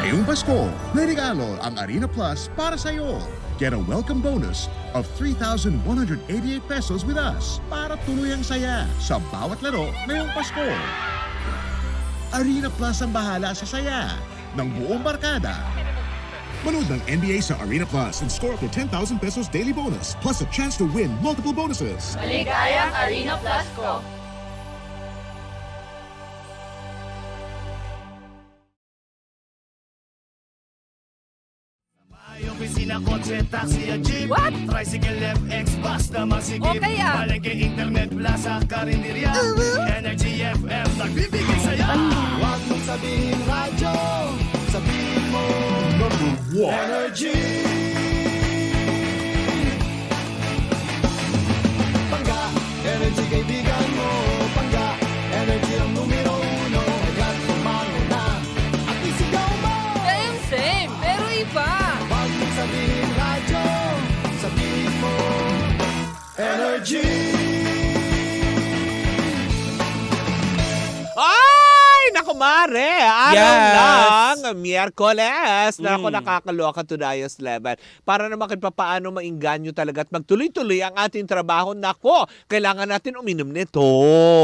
Ngayong Pasko, may regalo ang Arena Plus para sa iyo. Get a welcome bonus of 3,188 pesos with us para tuloy ang saya sa bawat laro ngayong Pasko. Arena Plus ang bahala sa saya ng buong barkada. Manood ng NBA sa Arena Plus and score up to 10,000 pesos daily bonus plus a chance to win multiple bonuses. Maligayang Arena Plus ko! Opisina, kotse, taxi at jeep. What? Tricycle, FX, bus na masigip. O kaya? Palengke, internet, plaza, karinderya. Energy FM, nagbibigay saya. Huwag mong sabihin radyo, sabihin mo number one. Energy. Pangga, energy kaibigan mo. Pangga, energy ang numero uno. Kaya't tumango na at isigaw mo. Same, pero iba! Huwag mong sabihin radyo, sabihin mo energy. Ay! Naku, Mare! Araw Yes. ng Miyerkules! Naku, nakakaloka to Dayos Level. Para naman kahit paano mainganyo talaga at magtuloy-tuloy ang ating trabaho. Naku, kailangan natin uminom nito.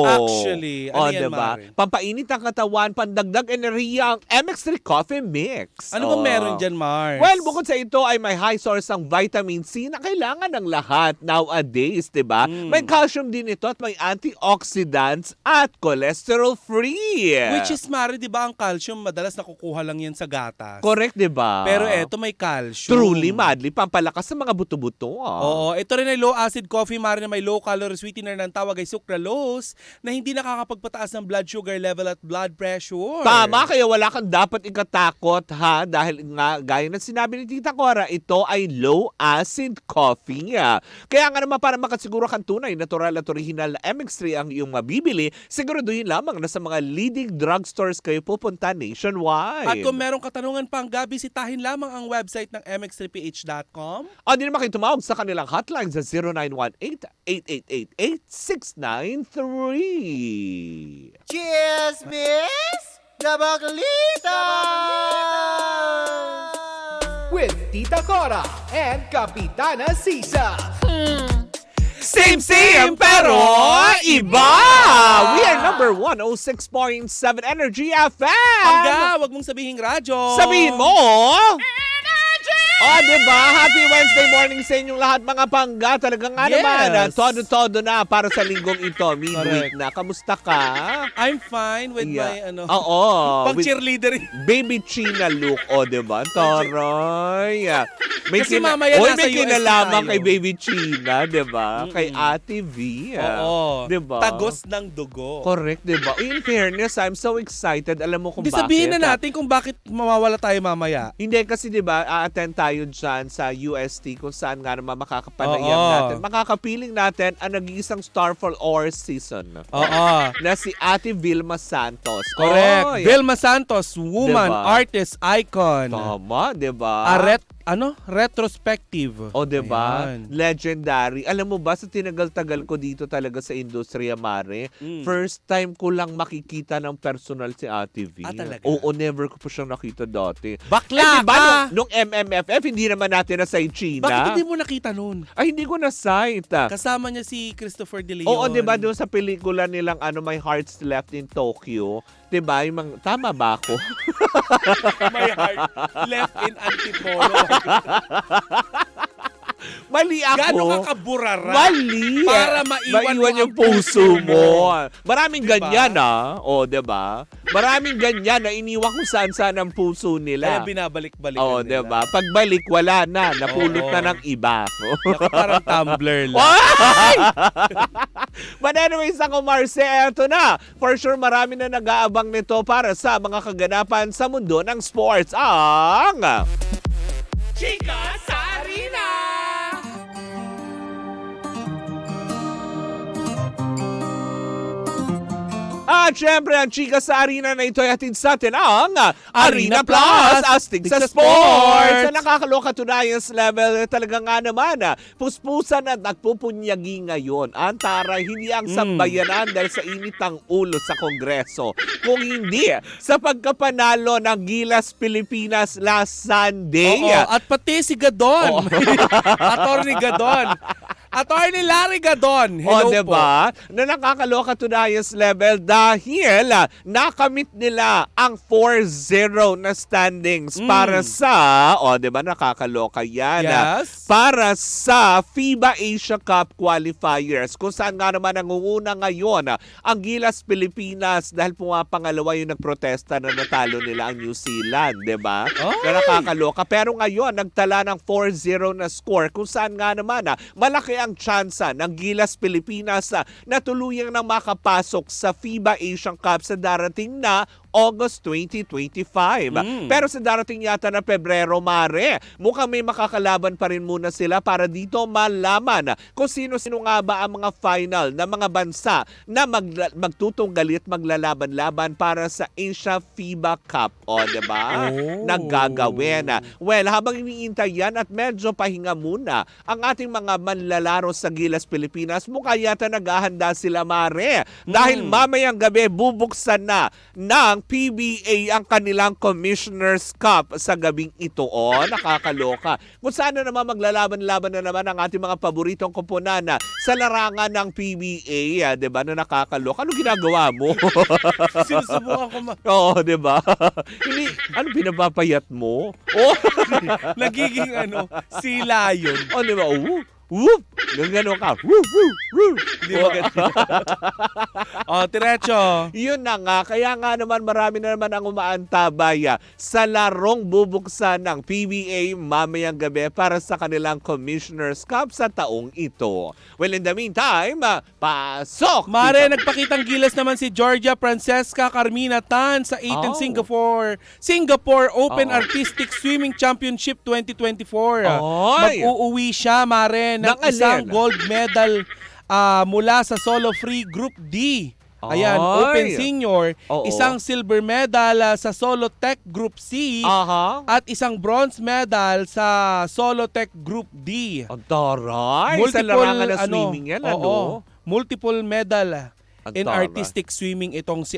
Actually, ano yan, diba? Mare? Pampainit ang katawan, pandagdag enerhiya ang MX3 Coffee Mix. Ano ba meron dyan, Mars? Well, bukod sa ito ay may high source ang vitamin C na kailangan ng lahat nowadays, di ba? May calcium din ito at may antioxidants at cholesterol-free. Which is, Mare, di ba ang calcium madalas nakukuha lang yan sa gatas? Correct, di ba? Pero eto may calcium. Truly, madly, pampalakas sa mga buto-buto. Oo, ito rin ay low-acid coffee, Mare, na may low-calorie sweetener ng tawag ay sucralose na hindi nakakapagpataas ng blood sugar level at blood pressure. Tama, kaya wala kang dapat ikatakot, ha? Dahil nga, gaya ng sinabi ni Tita Cora, ito ay low-acid coffee. Kaya nga naman, para makasiguro kang tunay, natural at original na MX3 ang iyong mabibili, siguraduhin lamang na sa mga leading drugstores kayo pupunta nationwide. At kung merong katanungan pang gabi, bisitahin lamang ang website ng mx3ph.com. O di naman kayo tumawag sa kanilang hotline sa 0918-8888-693. Cheers, miss! Nabakalita! With Tita Cora and Kapitana Sisa. Same pero iba! We are number 106.7 Energy FM! Pangga, wag mong sabihin radyo. Sabihin mo! Oh, diba? Happy Wednesday morning sa inyong lahat, mga pangga. Talagang nga Yes. naman, todo-todo na para sa linggong ito. Midweek Correct. na. Kamusta ka? I'm fine with Yeah. my Oo. pang with cheerleader. baby China look. O, diba? Toroy. Kasi mamaya Oy, nasa may US kinalaman tayo. kay baby China, diba? Kay Ate V. Oo. Diba? Tagos ng dugo. Correct, diba? In fairness, I'm so excited. Alam mo kung Di bakit? sabihin na natin kung bakit mawawala tayo mamaya. Hindi kasi 'di ba, a-attend tayo diyan sa UST kung saan nga naman makakapanayam Oo. natin. Makakapiling natin ang nag-iisang Star for Our season. Oo. Na si Ate Vilma Santos. Correct. Oy. Vilma Santos, woman, Diba? artist, icon. Tama, 'di ba? Retrospective. O, diba? Ayan. Legendary. Alam mo ba, sa tinagal-tagal ko dito talaga sa industriya, Mare, first time ko lang makikita ng personal si Ate V. Ah, talaga? Oo, never ko pa siyang nakita dati. Bakla diba, ka! nung MMFF, hindi naman natin na sa China. Bakit hindi mo nakita nun? Ay, hindi ko na-sight. Kasama niya si Christopher De Leon. Oo, di ba doon sa pelikula nilang My Heart's Left in Tokyo, di ba, tama ba ako? My heart left in Antipolo. Mali ako. Gano'n ka kaburara? Mali. Para maiwan mo yung ang puso puso mo. mo. Maraming Diba? ganyan, O, di ba? Maraming ganyan na iniwan kung saan-saan ang puso Kaya nila. binabalik-balikan Oo, di ba? Pagbalik, wala na. Napulot Oo. na ng iba. Naka parang tumbler lang. Ay! But anyways, ako Marce, eto na. For sure, marami na nag-aabang nito para sa mga kaganapan sa mundo ng sports. Ang... Chika sa Arena! At syempre, ang chika sa arena na ito ay hatid sa atin ang Arena Plus, astig sa sports. Sa nakakaloka tunayans level, talaga nga naman, puspusan at nagpupunyagi ngayon. Ang taray, hindi ang sambayanan dahil sa init ng ulo sa Kongreso. Kung hindi, sa pagkapanalo ng Gilas Pilipinas last Sunday. Oo, at pati si Gadon. Attorney Gadon. Attorney Larry Gadon. Hello po. Diba? Na nakakaloka tunayans level dahil nakamit nila ang 4-0 na standings para sa, diba, nakakaloka yan. Yes. Para sa FIBA Asia Cup qualifiers, kung saan nga naman nangunguna ngayon ang Gilas Pilipinas dahil pumapangalawa yung nagprotesta na natalo nila ang New Zealand, diba? Na nakakaloka. Pero ngayon, nagtala ng 4-0 na score kung saan nga naman malaki ang tsansa ng Gilas Pilipinas na tuluyang nang makapasok sa FIBA Asian Cup sa darating na August 2025. Pero sa darating yata na Pebrero, Mare, mukhang may makakalaban pa rin muna sila para dito malaman kung sino-sino nga ba ang mga final na mga bansa na magtutunggali at maglalaban-laban para sa Asia FIBA Cup. Diba? Naggagawin. Well, habang iniintay yan at medyo pahinga muna ang ating mga manlalaro sa Gilas Pilipinas, mukha yata naghahanda sila, Mare. Dahil mamayang gabi bubuksan na ng PBA ang kanilang Commissioner's Cup sa gabing ito. Nakakaloka. Kung saan na naman maglalaban-laban na naman ang ating mga paboritong koponan sa larangan ng PBA, diba, na nakakaloka. Ano ginagawa mo? Sinusubukan ko diba? Hindi, ano pinapapayat mo? nagiging sila yun. Diba? Whoop! Gagano ka. Whoop, whoop, whoop. Hindi maganda. Diretso. Yun na nga. Kaya nga naman marami na naman ang umaantabay sa larong bubuksan ng PBA mamayang gabi para sa kanilang Commissioner's Cup sa taong ito. Well, in the meantime, pasok! Mare, nagpakitang gilas naman si Georgia Francesca Carmina Tan sa 18th Singapore Open Artistic Swimming Championship 2024. Mag-uuwi siya, Mare, ng isang gold medal mula sa solo free Group D. Ayan, Open Senior, isang silver medal sa Solo Tech Group C, at isang bronze medal sa Solo Tech Group D. Ang taray! Sa larangan na swimming yan, multiple medal in artistic swimming itong si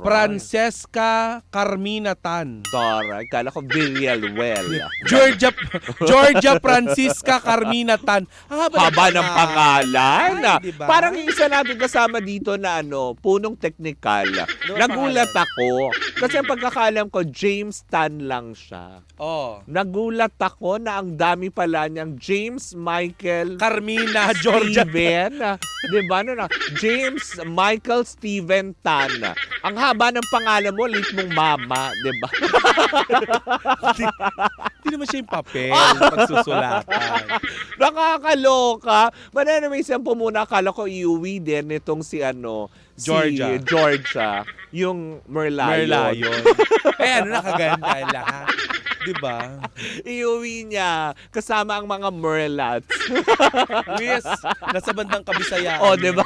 Francesca Carmina Tan. Taray, kala ko Virial Well. Georgia Francisca Carmina Tan. Haba ng pangalan. Ay, diba? Parang yung isa natin kasama dito na punong technical. Nagulat ako. Kasi ang pagkakalam ko, James Tan lang siya. Nagulat ako na ang dami pala niyang James Michael Carmina Georgia Steven. Diba? James Michael Steven Tan. Ang haba ng pangalan mo, lit mong mama, diba? Hindi naman siya yung papel pagsusulatan. Nakakaloka. But anyway, siyempre muna, akala ko iuwi din itong si Georgia. Si Georgia. Yung Merlion. Nakaganda lahat. Diba? Iuwi niya kasama ang mga Merlats. Yes, nasa bandang Kabisayaan. Diba?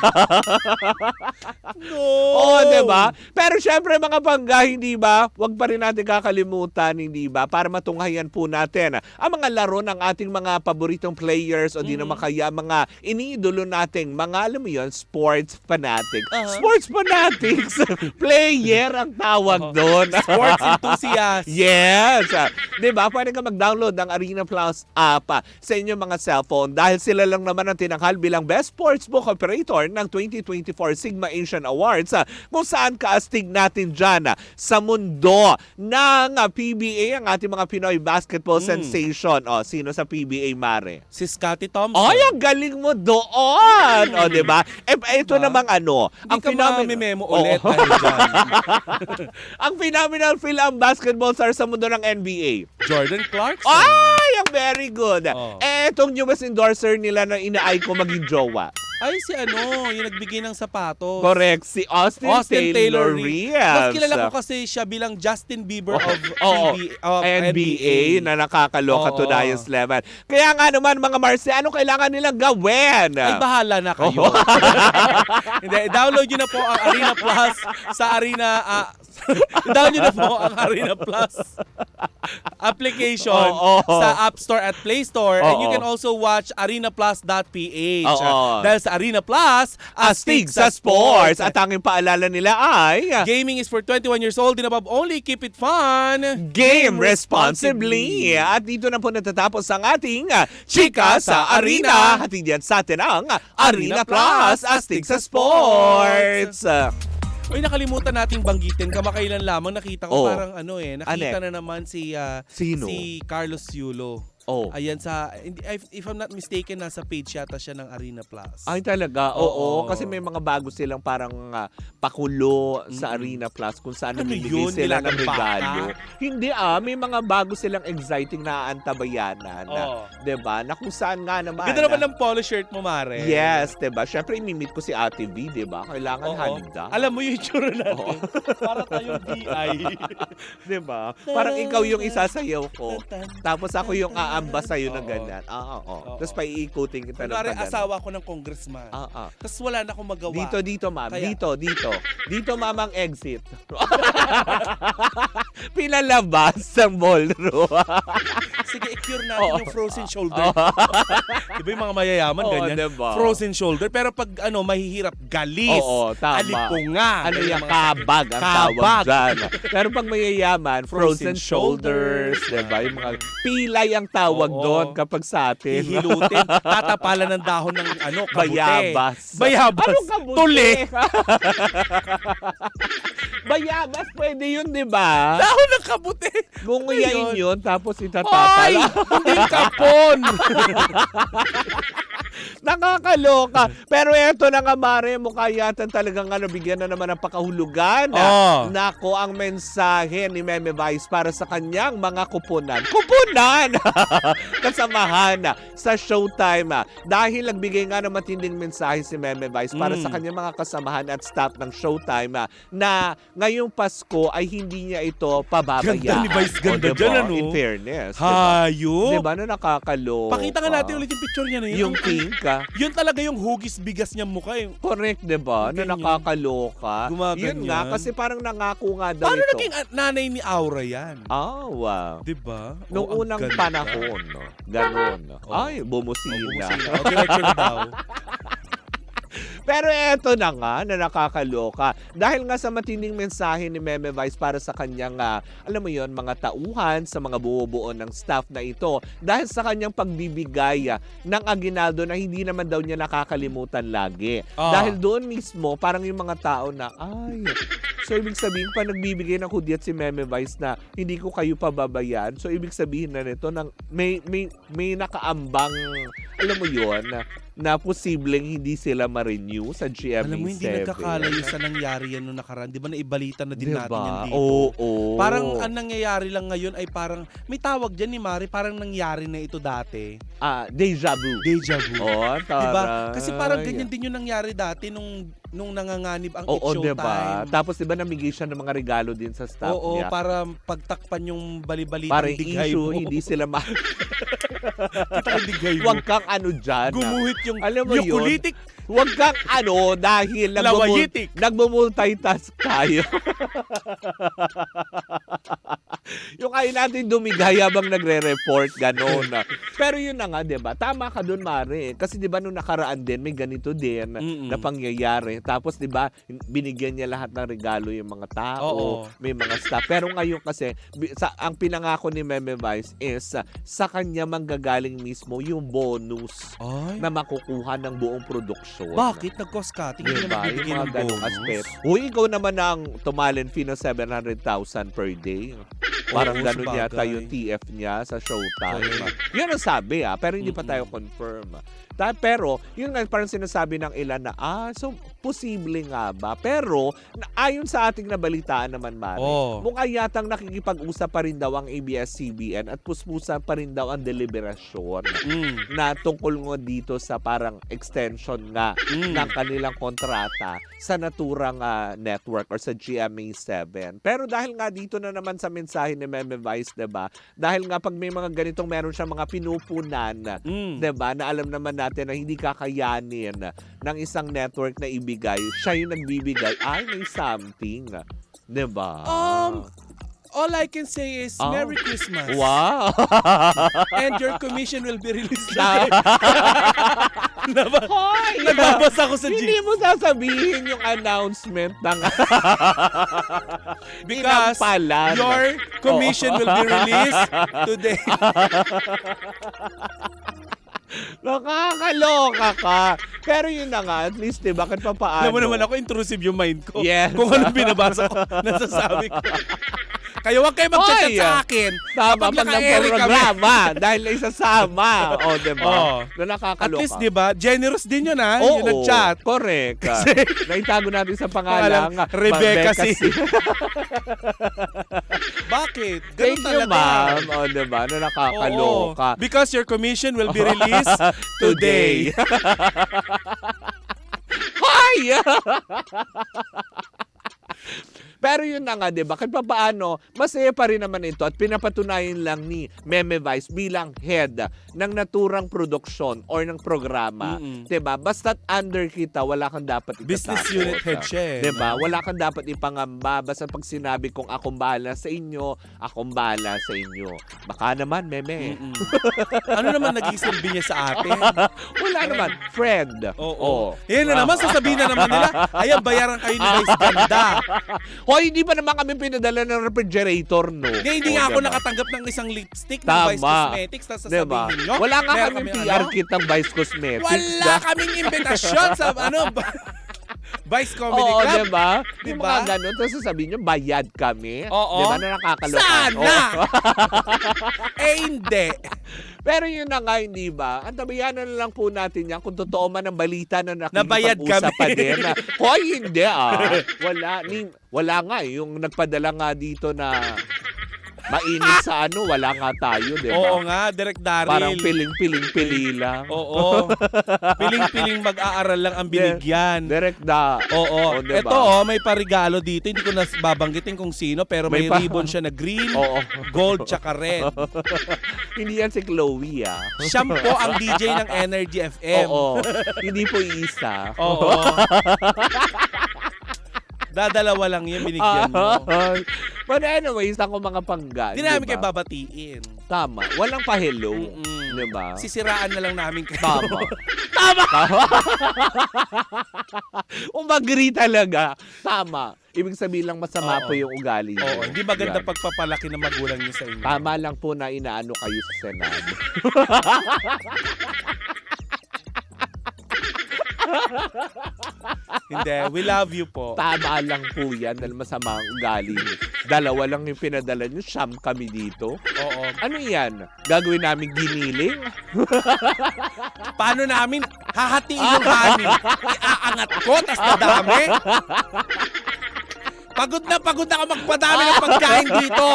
No! Diba? Pero syempre mga pangga, hindi ba? Huwag pa rin natin kakalimutan, hindi ba? Para matunghayan po natin ang mga laro ng ating mga paboritong players o di naman kaya mga iniidolo nating mga, alam mo yun, sports fanatics. Sports fanatics! Player ang tawag doon. Sports enthusiast. Yes! Diba? Pwede ka mag-download ng Arena Plus app sa inyong mga cellphone dahil sila lang naman ang tinanghal bilang Best Sportsbook Operator ng 2024 Sigma Asian Awards kung saan kaastig natin dyan sa mundo ng PBA ang ating mga Pinoy basketball sensation. Sino sa PBA, Mare? Si Scottie Thompson. Ang galing mo doon! Diba? Ito namang ang memo ulit. ang phenomenal feel ang basketball star sa mundo ng NBA. Jordan Clarkson. Ang very good. Etong newest endorser nila na inaay ko maging jowa. Ay, si ano, yung nagbigay ng sapatos. Correct, si Austin Taylor Reeves. Reeves. Mas kilala ko kasi siya bilang Justin Bieber of NBA na nakakaloka to Dias Level. Kaya nga naman mga Marcy, ano kailangan nilang gawin? Ay, bahala na kayo. Hindi, download nyo na po ang Arena Plus sa Arena... download nyo na po ang Arena Plus application sa App Store at Play Store. And you can also watch arenaplus.ph. Dahil sa Arena Plus, astig sa sports. At tanging paalala nila ay... Gaming is for 21 years old and above only. Keep it fun. Game responsibly. At dito na po natatapos ang ating Chika sa Arena. Hatid yan sa atin ang Arena Plus, astig sa sports. Uy, nakalimutan nating banggitin. Kamakailan lamang nakita ko parang nakita na naman si Sino? si Carlos Yulo. Ayan if I'm not mistaken, nasa page yata siya ng Arena Plus. Ay talaga, oo. Kasi may mga bago silang parang pakulo sa Arena Plus kung saan Ano namimigay yun? sila ng Nilagang regalo. baka? Hindi may mga bago silang exciting na antabayanan. Diba? Na kung saan nga naman. Ganda naman ng polo shirt mo, Mare. Yes, diba? Siyempre, imimit ko si Ate V, diba? Kailangan halida. Alam mo yung itsura natin. Para tayong DI. Diba? Parang ikaw yung isasayaw ko. Tapos ako yung aamba sa'yo na ganyan. Tapos paiikutin kita ng Kunwari, ganyan. asawa ko ng congressman. Tapos wala na akong magawa. Dito, ma'am. Kaya- Dito. Dito, ma'am, ang exit. Pinalabas sa ballroom. Sige, i-cure natin yung frozen shoulder. Diba yung mga mayayaman, ganyan? Diba? Frozen shoulder. Pero pag mahihirap, galis. Oo, tama. Alipunga. Ano yung mga- kabag ang tawag Kabag. dyan. Pero pag mayayaman, frozen Frozen shoulders, diba? Yung mga pilay ang tawag doon kapag sa atin. Hihilutin. Tatapalan ng dahon ng kabute. Bayabas. Bayabas. Anong kabute? Tuli. Bayabas, pwede yun, di ba? Dahon ng kabute. Gunguyain yun, tapos Ay! itatapal. Hindi kapon. Nakakaloka. Pero eto na nga, Mare, mukha yata talagang bigyan na naman ng pakahulugan. Nako, ang mensahe ni Meme Vice para sa kanyang mga kupunan. Kupunan! Kasamahan sa Showtime. Dahil nagbigay nga ng matinding mensahe si Meme Vice para sa kanyang mga kasamahan at staff ng Showtime na ngayong Pasko ay hindi niya ito pababayaan. Ganda ni Vice, ganda diba? dyan, ano? In fairness. Hayop. Diba na nakakaloka? Pakita nga natin ulit yung picture niya na yun. Yung pink. Yun talaga yung hugis bigas niya mukha. Correct, diba? Na Ganyan. nakakaloka. Gumaganyan. Yun nga, kasi parang nangako nga daw Paano ito. naging nanay ni Aura yan? Wow. Diba? Noong ang unang ganda. panahon, no? Ganon. Ay, bumusina. Bumusina. Director daw. Pero eto na nga na nakakaloka. Dahil nga sa matinding mensahe ni Meme Vice para sa kanyang, alam mo yon, mga tauhan, sa mga buo-buo ng staff na ito. Dahil sa kanyang pagbibigay ng aginaldo na hindi naman daw niya nakakalimutan lagi. Dahil doon mismo, parang yung mga tao na, so ibig sabihin pa nagbibigay ng hudyat si Meme Vice na hindi ko kayo pababayaan. So ibig sabihin na nito nang may nakaambang, alam mo yon, na posibleng hindi sila ma-renew sa GMA7. Alam mo, hindi nagkakalayo sa nangyari yan noong nakaraan. Di ba naibalita na din natin yan dito? Oo. Parang ang nangyayari lang ngayon ay parang, may tawag dyan ni Mari, parang nangyari na ito dati. Deja vu. Deja vu. Oh, Diba? Kasi parang ganyan din yung nangyari dati nung nanganganib ang It's Showtime. Diba? Tapos diba namigay siya ng mga regalo din sa staff Oo, niya. para pagtakpan yung balibalitang Para digay issue, mo. hindi sila Kita yung digay mo. Huwag kang dyan. Gumuhit yung Alam mo yun? yukulitik. Huwag kang dahil Lawayitik. nagmumultitask tayo. Yung kayo natin dumigay habang nagre-report, gano'n. Pero yun na nga, diba? Tama ka dun, Mare. Kasi diba nung nakaraan din, may ganito din na pangyayari. Tapos diba, binigyan niya lahat ng regalo yung mga tao, may mga staff. Pero ngayon kasi, ang pinangako ni Meme Vice is sa kanya manggagaling mismo yung bonus na makukuha ng buong produksyon. Bakit? Nag-cost cutting. Hindi Diba? naman Yung bibigyan mga ng ganong bonus. aspeto. Uy, ikaw naman ang tumalin fee ng 700,000 per day. Parang ganun sabagay. yata yung TF niya sa Showtime. Yun ang sabi pero hindi pa tayo confirm. Pero yun nga parang sinasabi ng ilan na so posible nga ba? Pero ayon sa ating nabalitaan naman, Mare, mukha yatang nakikipag-usap pa rin daw ang ABS-CBN at puspusan pa rin daw ang deliberasyon na tungkol nga dito sa parang extension nga ng kanilang kontrata sa naturang network or sa GMA7. Pero dahil nga dito na naman sa mensahe ni Meme Vice, 'di ba? Dahil nga pag may mga ganitong meron siya mga pinupunan, 'di ba? Na alam naman natin na hindi kakayanin ng isang network na ibigay, siya yung nagbibigay, ay may something. 'Di ba? All I can say is Merry Christmas. Wow! And your commission will be released today. Hoy! Nagbabasa ko sa Hindi mo sasabihin yung announcement ng Because Inampalan. your commission will be released today. Nakakaloka ka. Pero yun na nga, at least, diba, kahit pa paano. Alam mo naman ako, intrusive yung mind ko. Yes. Kung anong binabasa ko, nasasabi ko. Kaya huwag kayo mag-chat Hoy! sa akin. Tama, Kapag pag naka-airy kami. programa, dahil na isasama. O, diba? Na At nakakaloka. least, di ba, generous din yun ha, Oo, yung nag-chat. correct. Naitago natin sa pangalang Rebecca C. Bakit? Ganun Thank you, talaga. ma'am. O, diba? Na nakakaloka. Oo. Because your commission will be released today. Hoy! Pero yun na nga, diba? Kahit pa paano, masaya pa rin naman ito at pinapatunayan lang ni Meme Vice bilang head ng naturang produksyon or ng programa. Diba? Basta't under kita, wala kang dapat itatakot. Business unit head siya eh. Diba? Wala kang dapat ipangamba. Basta pag sinabi kong akong bahala sa inyo, akong bahala sa inyo. Baka naman, Meme. Ano naman naging silbi niya sa atin? Wala naman. Friend. Oo. Yan na naman, sasabihin na naman nila, ayan, bayaran kayo ni Vice Ganda. Hoy, hindi pa naman kami pinadala ng refrigerator, no? Hindi nga ako nakatanggap ng isang lipstick ng Vice Cosmetics, tapos sasabihin nyo. Wala nga meron kaming kaming PR kit ng Vice Cosmetics. Wala kaming imbitasyon sa Vice Comedy Oo, Club. diba? Yung Diba? mga ganun. Tapos sasabihin nyo, bayad kami. Oo. Diba na nakakaloka? Sana! Oo. Hindi. Pero yun na nga, hindi ba? Ang tabayanan na lang po natin yan kung totoo man ang balita na Nabayad nakikipag-usap pa kami. din. Hoy, hindi Wala nga eh. Yung nagpadala nga dito na mainit sa wala nga tayo, di ba? Oo nga, Direk Daryl. Parang piling-piling-pili lang. Oo. Piling-piling mag-aaral lang ang binigyan. Direct da. Oo. diba? Ito may parigalo dito. Hindi ko na babanggitin kung sino, pero may ribbon siya na green, Oo. gold, tsaka red. Hindi yan si Chloe, ah. Siya po ang DJ ng Energy FM. Oo. Hindi po isa. Oo. Dadalawa lang yun, binigyan mo. But anyways, ako mga pangga. Hindi namin diba? kayo babatiin. Tama. Walang pa-hello. Mm-mm. Diba? Sisiraan na lang namin kayo. Tama. Tama! Umagri talaga. Tama. Ibig sabihin lang masama po yung ugali niyo. Oo, hindi maganda Yan. pagpapalaki ng magulang niyo sa inyo. Tama lang po na inaano kayo sa Senado. Hindi, we love you po. Tama lang po yan dahil masama ang ugali niyo. Dalawa lang yung pinadala niyo, siyam kami dito. Oo. Ano yan? Gagawin namin giniling? Paano namin hahatiin yung hanin? Iaangat ko, tas nadami? Pagod na ako magpadami ng pagkain dito.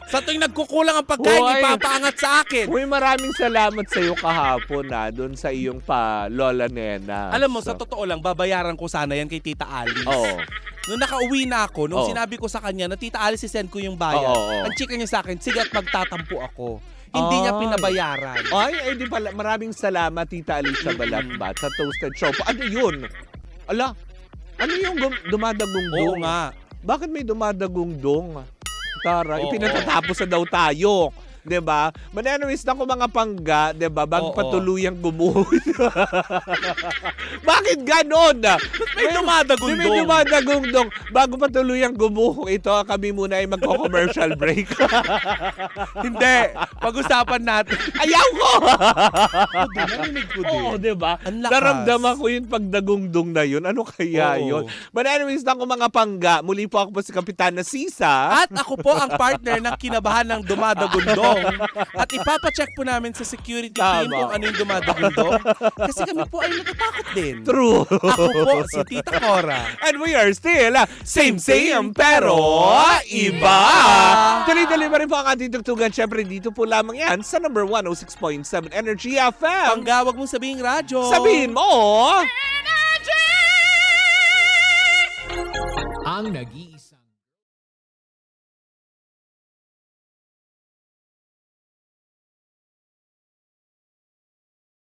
Sa tuwing nagkukulang ang pagkain, Hoy. ipapaangat sa akin. Uy, maraming salamat sa iyo kahapon doon sa iyong pa Lola Nena. Alam mo, sa totoo lang, babayaran ko sana yan kay Tita Alice. Oo. Nung nakauwi na ako, nung Oo. sinabi ko sa kanya na Tita Alice, sisend ko yung bayad. Oo. Ang chika niya sa akin, sige at magtatampo ako. Hindi niya Ay. pinabayaran. Ay, di pala. Maraming salamat, Tita Alicia Balatbat, sa Toasted Show. Ano yun? Ala, ano yung dumadagungdong? Oo nga. Bakit may dumadagungdong? Tara, Oo. ipinatatapos na daw tayo. 'Di ba? Mananawis na ko mga pangga, 'di ba? Bago Oo. patuluyang gumuhit. Bakit ganon? May dumadagundong. May dumadagundong. Bago patuluyang gumuho ito, kami muna ay magko-commercial break. Hindi. Pag-usapan natin. Ayaw ko! Narinig ko din. Oo, 'di ba? Ang lakas. Naramdaman ko yung pagdagungdong na yun. Ano kaya Oo. yun? But anyways, na ko mga pangga. Muli po ako po si Kapitana Sisa. At ako po ang partner ng kinabahan ng dumadagundong. At ipapacheck po namin sa security team Tama. kung ano yung dumadagundong. Kasi kami po ay natatakot din. True. Ako po, si Tita Cora. And we are still same pero iba. Tuloy-tuloy pa rin po ang ating tugtugan. Siyempre dito po lamang yan sa number 106.7 Energy FM. Panggawag mong sabihing radyo. Sabihin mo, Ang nag-iisa.